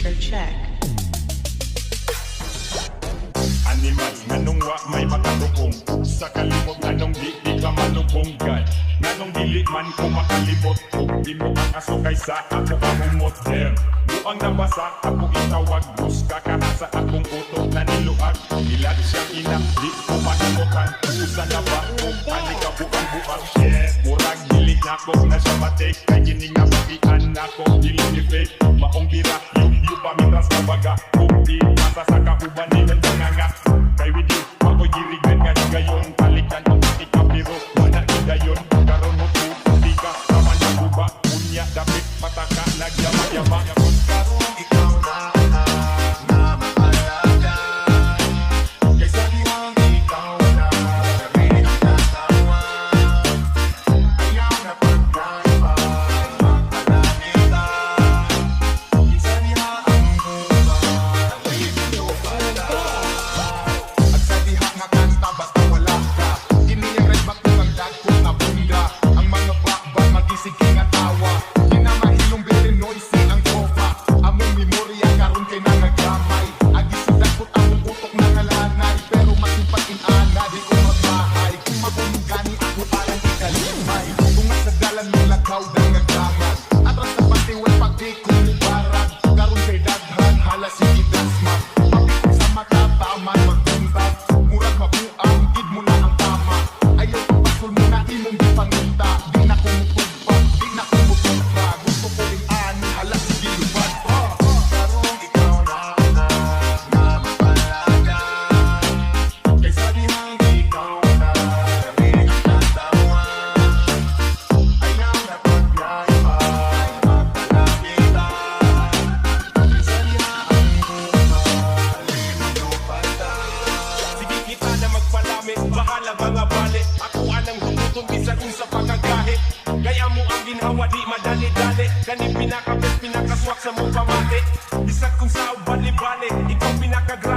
Speaker check. Animals nganong wa may makatubong sa kalimot nganong di ka malubong gad nganong dili man ko makalimot ug di mo ang aso kaysa ako kamumot them buang nabasa ako itawag bus kakahasa akong utok na niluag ilag siyang ina di ko manimutan usa na ba kung ani ka buang yeah murag dili na ko na siya matik kay gini nga pakian nako dili ni fake maong bira yu pamitras na baga kung di masa sa kauban ni nga kay with you, ako girigan nga gayon Palikan ang pati kapiro, wala gayon Karon mo to, di ka naman na buba Unya, dapit, pataka, nagyama-yama Karong ikaw na maalaga Kaysa diwang ikaw na rin ang tatawa Ayaw na pagkaiba, magpalanita Kaysa niya ang buba, rin ito pala basta wala ka Kini yung red back ng dagkong na bunda Ang mga bakbang magisiging at tawa Kinamahilong very noisy ang tropa Among memorya karon kay na naglamay Agi sa dagkot among utok na ngalanay Pero masimpatin ana di ko magmahay Kung mabunugani ako parang ikalimay Kung nga sa dalan mo lagaw ng naglangan Atras na patiwan pagdi kong mubarag Karon kay daghan hala sige dasma Pagkikot sa mata taman magbuntag Murag mabuang, gid mo na ang tama Ayaw papasul mo na imong gipanginta Di na kumutugpag, di na kumutugpa Gusto ko rin ani, hala sige lubad Karong ikaw na mapalaga Kaysa dihang ikaw na rin ang tatawa Ayaw na pagkaiba, magpalamita Kaysa dihang buka, limito pata Sige kita na magpalamit, bahala mga bali Ako anang humutong bisan kung sa pagkagahit Gaya mo ang ginhawa di madali-dali Gani pinakabit, pinakaswak sa mong pamati Bisag kung sa bali-bali Ikaw pinakagra